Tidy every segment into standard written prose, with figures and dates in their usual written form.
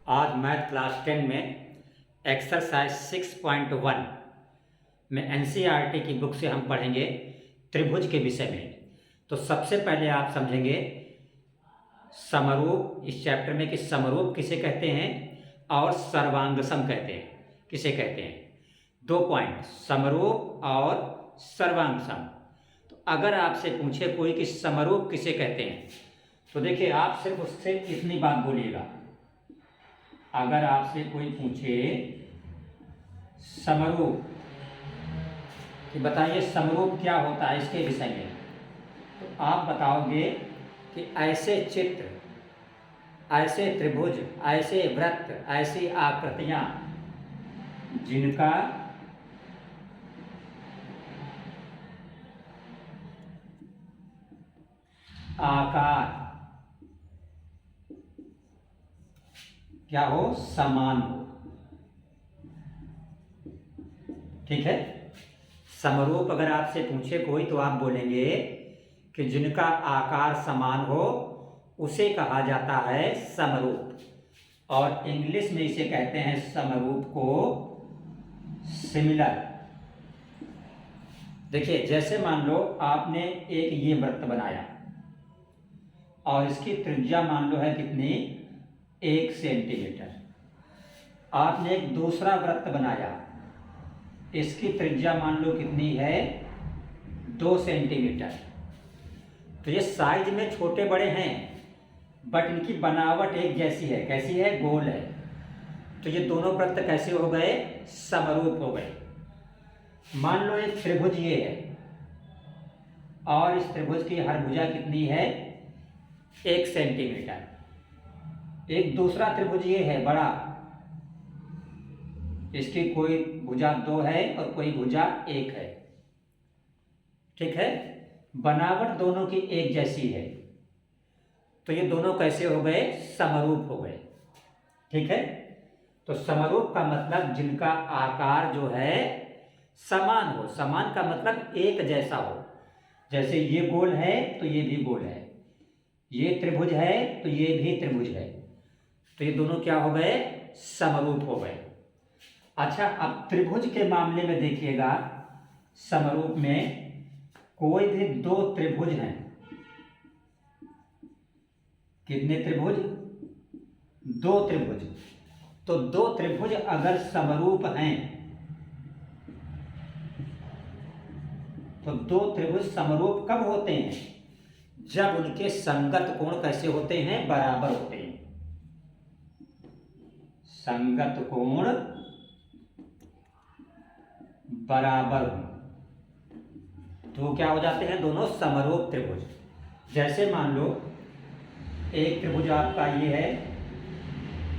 आज math class 10 में exercise 6.1 में एनसीईआरटी की बुक से हम पढ़ेंगे त्रिभुज के विषय में। तो सबसे पहले आप समझेंगे समरूप इस चैप्टर में कि समरूप किसे कहते हैं और सर्वांगसम कहते हैं किसे कहते हैं। 2 पॉइंट, समरूप और सर्वांगसम। तो अगर आपसे पूछे कोई कि समरूप किसे कहते हैं तो देखिए आप सिर्फ उससे इतनी बात बोलिएगा। अगर आपसे कोई पूछे समरूप कि बताइए समरूप क्या होता है इसके विषय में, तो आप बताओगे कि ऐसे चित्र, ऐसे त्रिभुज, ऐसे वृत्त, ऐसी आकृतियां जिनका आकार क्या हो, समान हो। ठीक है। समरूप अगर आपसे पूछे कोई तो आप बोलेंगे कि जिनका आकार समान हो उसे कहा जाता है समरूप, और इंग्लिश में इसे कहते हैं समरूप को सिमिलर। देखिए जैसे मान लो आपने एक ये वृत्त बनाया और इसकी त्रिज्या मान लो है कितनी, 1 सेंटीमीटर। आपने एक दूसरा वृत्त बनाया, इसकी त्रिज्या मान लो कितनी है, 2 सेंटीमीटर। तो ये साइज में छोटे बड़े हैं बट इनकी बनावट एक जैसी है। कैसी है, गोल है। तो ये दोनों वृत्त कैसे हो गए, समरूप हो गए। मान लो एक त्रिभुज ये है और इस त्रिभुज की हर भुजा कितनी है, 1 सेंटीमीटर। एक दूसरा त्रिभुज ये है बड़ा, इसकी कोई भुजा 2 है और कोई भुजा 1 है। ठीक है। बनावट दोनों की एक जैसी है तो ये दोनों कैसे हो गए, समरूप हो गए। ठीक है। तो समरूप का मतलब जिनका आकार जो है समान हो। समान का मतलब एक जैसा हो। जैसे ये गोल है तो ये भी गोल है, ये त्रिभुज है तो ये भी त्रिभुज है। तो ये दोनों क्या हो गए, समरूप हो गए। अच्छा, अब त्रिभुज के मामले में देखिएगा, समरूप में कोई भी 2 त्रिभुज हैं। कितने त्रिभुज, 2 त्रिभुज। तो 2 त्रिभुज अगर समरूप हैं तो 2 त्रिभुज समरूप कब होते हैं, जब उनके संगत कोण कैसे होते हैं, बराबर होते हैं। संगत कोण बराबर हो तो क्या हो जाते हैं, दोनों समरूप त्रिभुज। जैसे मान लो एक त्रिभुज आपका ये है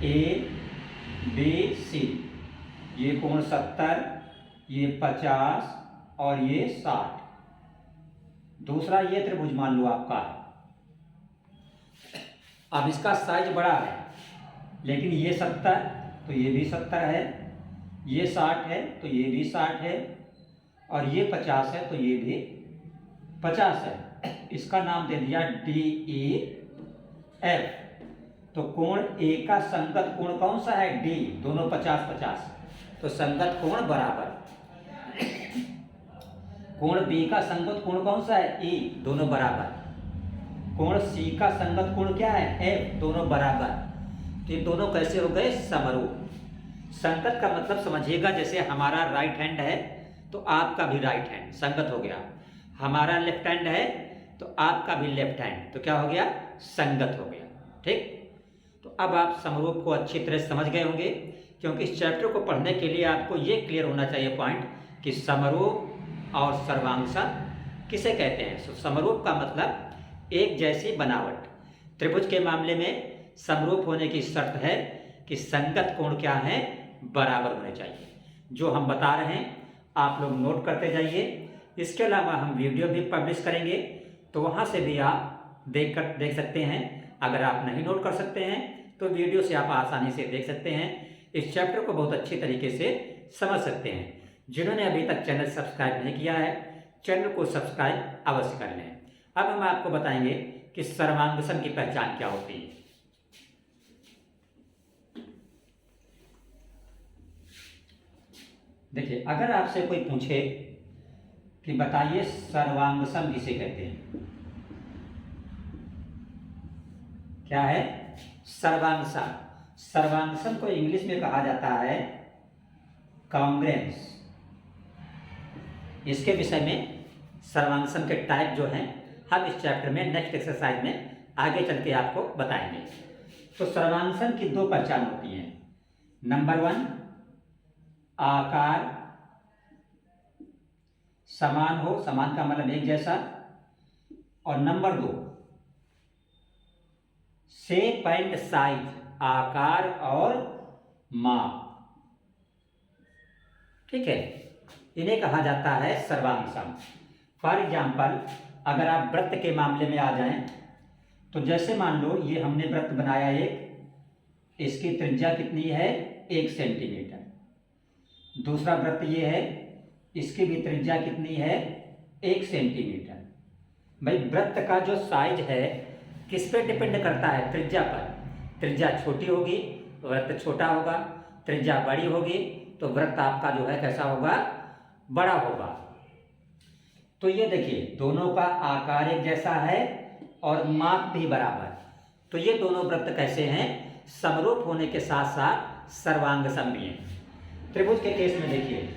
ABC, ये कोण 70, ये 50 और ये 60। दूसरा ये त्रिभुज मान लो आपका है, अब इसका साइज बड़ा है लेकिन ये 70 तो ये भी 70 है, ये 60 है तो ये भी 60 है, और ये 50 है तो ये भी 50 है। इसका नाम दे दिया DEF। तो कोण A का संगत कोण कौन सा है, D। दोनों 50-50 तो संगत कोण बराबर। कोण B का संगत कोण कौन सा है, E। दोनों बराबर। कोण C का संगत कोण क्या है, F। दोनों बराबर। तो ये दोनों कैसे हो गए, समरूप। संगत का मतलब समझिएगा, जैसे हमारा राइट हैंड है तो आपका भी राइट हैंड संगत हो गया, हमारा लेफ्ट हैंड है तो आपका भी लेफ्ट हैंड, तो क्या हो गया, संगत हो गया। ठीक। तो अब आप समरूप को अच्छी तरह समझ गए होंगे, क्योंकि इस चैप्टर को पढ़ने के लिए आपको ये क्लियर होना चाहिए पॉइंट कि समरूप और सर्वांगसम किसे कहते हैं। तो समरूप का मतलब एक जैसी बनावट। त्रिभुज के मामले में समरूप होने की शर्त है कि संगत कोण क्या है, बराबर होने चाहिए। जो हम बता रहे हैं आप लोग नोट करते जाइए। इसके अलावा हम वीडियो भी पब्लिश करेंगे तो वहाँ से भी आप देख सकते हैं। अगर आप नहीं नोट कर सकते हैं तो वीडियो से आप आसानी से देख सकते हैं, इस चैप्टर को बहुत अच्छी तरीके से समझ सकते हैं। जिन्होंने अभी तक चैनल सब्सक्राइब नहीं किया है, चैनल को सब्सक्राइब अवश्य कर लें। अब हम आपको बताएंगे कि सर्वांगसम की पहचान क्या होती है। देखिए, अगर आपसे कोई पूछे कि बताइए सर्वांग सम किसे कहते हैं, क्या है सर्वांग सम? सर्वांग सम को इंग्लिश में कहा जाता है कॉन्ग्रुएंस। इसके विषय में सर्वांग सम के टाइप जो हैं हम इस चैप्टर में नेक्स्ट एक्सरसाइज में आगे चल के आपको बताएंगे। तो सर्वांग सम की दो पहचान होती हैं। नंबर 1, आकार समान हो, समान का मतलब एक जैसा, और नंबर 2, शेप एंड साइज, आकार और माप। ठीक है, इन्हें कहा जाता है सर्वांग सम। फॉर एग्जाम्पल, अगर आप वृत्त के मामले में आ जाएं तो जैसे मान लो ये हमने वृत्त बनाया एक, इसकी त्रिज्या कितनी है 1 सेंटीमीटर। दूसरा वृत्त ये है, इसकी भी त्रिज्या कितनी है 1 सेंटीमीटर। भाई वृत्त का जो साइज है किस पे डिपेंड करता है? त्रिज्या पर। त्रिज्या छोटी होगी वृत्त छोटा होगा, त्रिज्या बड़ी होगी तो वृत्त आपका जो है कैसा होगा? बड़ा होगा। तो ये देखिए दोनों का आकार एक जैसा है और माप भी बराबर। तो ये दोनों वृत्त कैसे हैं? समरूप होने के साथ साथ सर्वांग सम भी हैं। त्रिभुज के केस में देखिए,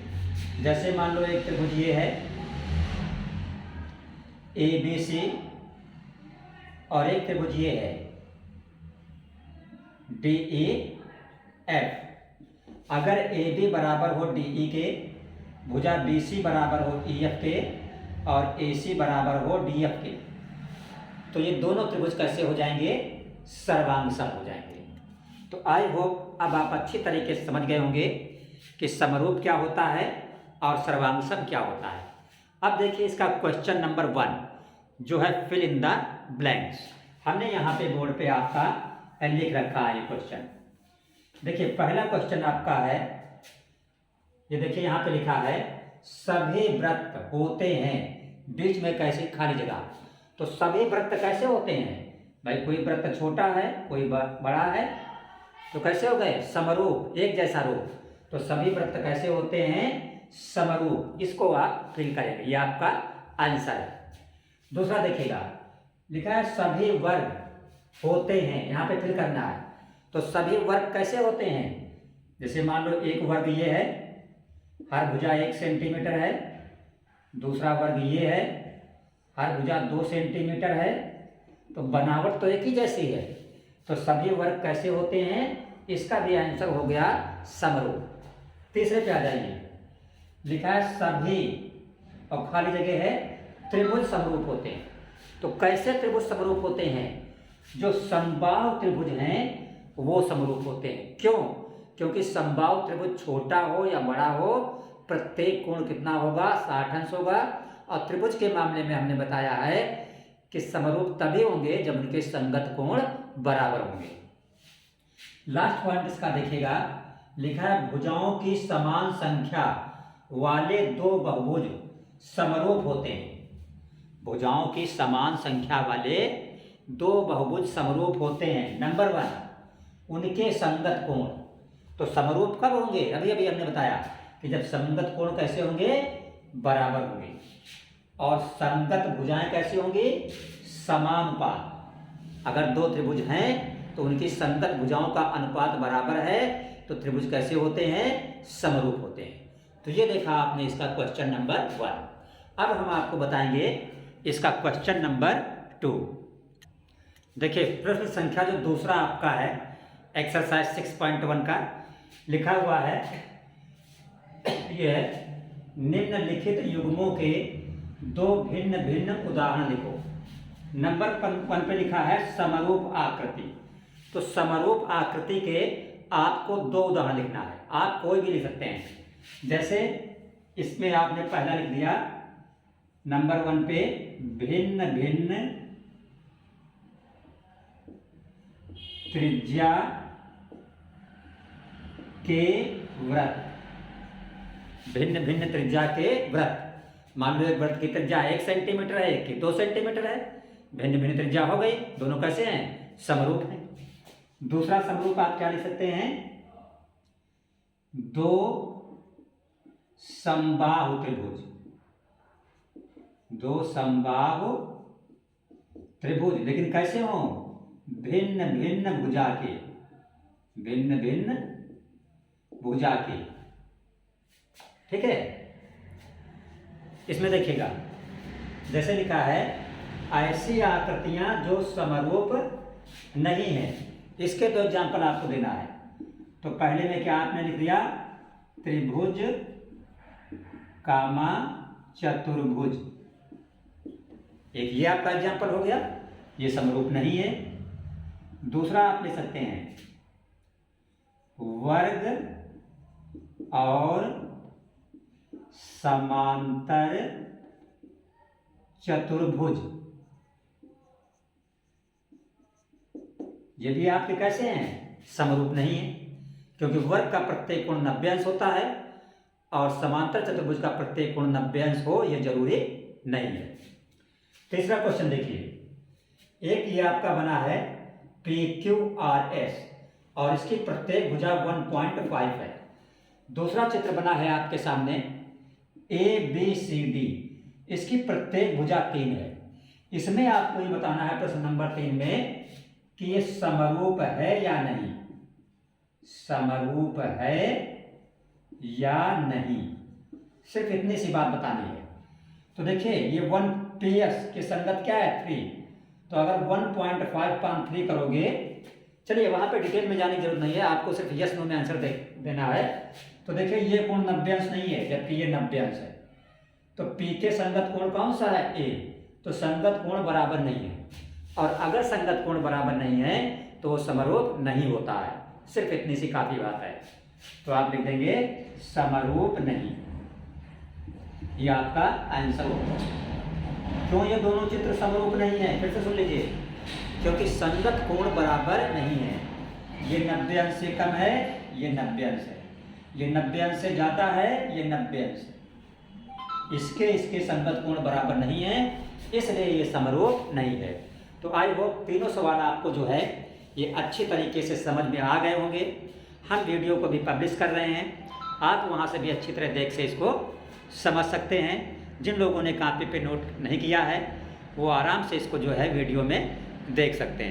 जैसे मान लो एक त्रिभुज ये है ABC और एक त्रिभुज ये है DEF। अगर AB बराबर हो DE के, भुजा BC बराबर हो EF के और AC बराबर हो DF के, तो ये दोनों त्रिभुज कैसे हो जाएंगे? सर्वांग सम हो जाएंगे। तो आई होप अब आप अच्छी तरीके से समझ गए होंगे कि समरूप क्या होता है और सर्वांग सम क्या होता है। अब देखिए इसका क्वेश्चन नंबर 1 जो है फिल इन द ब्लैंक्स। हमने यहाँ पे बोर्ड पे आपका लिख रखा है ये क्वेश्चन। देखिए पहला क्वेश्चन आपका है, ये देखिए यहाँ पे लिखा है सभी वृत्त होते हैं, बीच में कैसी खाली जगह। तो सभी वृत्त कैसे होते हैं? भाई कोई वृत्त छोटा है कोई बड़ा है, तो कैसे हो गए? समरूप, एक जैसा रूप। तो सभी वृत्त कैसे होते हैं? समरूप। इसको आप फिल करेंगे, ये आपका आंसर है। दूसरा देखिएगा, लिखा है सभी वर्ग होते हैं, यहाँ पे फिल करना है। तो सभी वर्ग कैसे होते हैं? जैसे मान लो एक वर्ग ये है, हर भुजा 1 सेंटीमीटर है। दूसरा वर्ग ये है, हर भुजा 2 सेंटीमीटर है। तो बनावट तो एक ही जैसी है। तो सभी वर्ग कैसे होते हैं? इसका भी आंसर हो गया समरूप। तीसरे पे आ जाइए, लिखा है सभी और खाली जगह है त्रिभुज समरूप होते हैं। तो कैसे त्रिभुज समरूप होते हैं? जो समबाहु त्रिभुज हैं वो समरूप होते हैं। क्यों? क्योंकि समबाहु त्रिभुज छोटा हो या बड़ा हो, प्रत्येक कोण कितना होगा? 60 अंश होगा। और त्रिभुज के मामले में हमने बताया है कि समरूप तभी होंगे जब उनके संगत कोण बराबर होंगे। लास्ट पॉइंट इसका देखिएगा, लिखा है भुजाओं की समान संख्या वाले दो बहुभुज समरूप होते हैं। भुजाओं की समान संख्या वाले दो बहुभुज समरूप होते हैं। नंबर 1, उनके संगत कोण। तो समरूप कब होंगे? अभी अभी हमने बताया कि जब संगत कोण कैसे होंगे? बराबर होंगे। और संगत भुजाएं कैसी होंगी? समानुपात। अगर दो त्रिभुज हैं तो उनकी संगत भुजाओं का अनुपात बराबर है, तो त्रिभुज कैसे होते हैं? समरूप होते हैं। तो ये देखा आपने इसका क्वेश्चन नंबर 1। अब हम आपको बताएंगे इसका क्वेश्चन नंबर 2। देखिए प्रश्न संख्या जो दूसरा आपका है एक्सरसाइज 6.1 का, लिखा हुआ है ये है निम्नलिखित युग्मों के दो भिन्न भिन्न उदाहरण लिखो। नंबर 1 पे लिखा है समरूप आकृति। तो समरूप आकृति के आपको दो उदाहरण लिखना है। आप कोई भी लिख सकते हैं। जैसे इसमें आपने पहला लिख दिया नंबर 1 पे भिन्न भिन्न त्रिज्या के वृत्त। भिन्न भिन्न त्रिज्या के वृत्त। मान लो एक वृत्त की त्रिज्या 1 सेंटीमीटर है, एक की 2 सेंटीमीटर है। भिन्न भिन्न त्रिज्या हो गई, दोनों कैसे हैं? समरूप हैं। दूसरा समरूप आप क्या लिख सकते हैं? दो समबाहु त्रिभुज, दो समबाहु त्रिभुज, लेकिन कैसे हो? भिन्न भिन्न भुजा के, भिन्न भिन्न भुजा के। ठीक है, इसमें देखिएगा जैसे लिखा है ऐसी आकृतियां जो समरूप नहीं है, इसके दो एग्जाम्पल आपको देना है। तो पहले में क्या आपने लिख दिया? त्रिभुज कामा चतुर्भुज, एक ये आपका एग्जाम्पल हो गया, ये समरूप नहीं है। दूसरा आप ले सकते हैं वर्ग और समांतर चतुर्भुज, ये भी आपके कैसे हैं? समरूप नहीं है, क्योंकि वर्ग का प्रत्येक कोण 90 अंश होता है और समांतर चतुर्भुज का प्रत्येक कोण 90 अंश हो ये जरूरी नहीं है। तीसरा क्वेश्चन देखिए, एक ये आपका बना है PQRS और इसकी प्रत्येक भुजा 1.5 है। दूसरा चित्र बना है आपके सामने ABCD, इसकी प्रत्येक भुजा 3 है। इसमें आपको ये बताना है प्रश्न नंबर 3 में कि ये समरूप है या नहीं, समरूप है या नहीं, सिर्फ इतनी सी बात बतानी है। तो देखिए ये 1PS की संगत क्या है? 3, तो अगर 1.5 करोगे, चलिए वहां पे डिटेल में जाने की जरूरत नहीं है, आपको सिर्फ यस नो में आंसर देना है। तो देखिए ये कोण 90 अंश नहीं है जबकि ये 90 अंश है, तो P के संगत कोण कौन सा है? A, तो संगत कोण बराबर नहीं है, और अगर संगत कोण बराबर नहीं है तो समरूप नहीं होता है, सिर्फ इतनी सी काफी बात है। तो आप लिख देंगे समरूप नहीं, ये आपका आंसर होगा। क्यों ये दोनों चित्र समरूप नहीं है? फिर से सुन लीजिए, क्योंकि संगत कोण बराबर नहीं है। ये 90 अंश से कम है, ये 90 अंश है, ये 90 अंश से ज्यादा है, ये 90 अंश है, इसके संगत कोण बराबर नहीं है, इसलिए ये समरूप नहीं है। तो आई होप तीनों सवाल आपको जो है ये अच्छी तरीके से समझ में आ गए होंगे। हम वीडियो को भी पब्लिश कर रहे हैं, आप वहाँ से भी अच्छी तरह देख से इसको समझ सकते हैं। जिन लोगों ने कॉपी पे नोट नहीं किया है वो आराम से इसको जो है वीडियो में देख सकते हैं।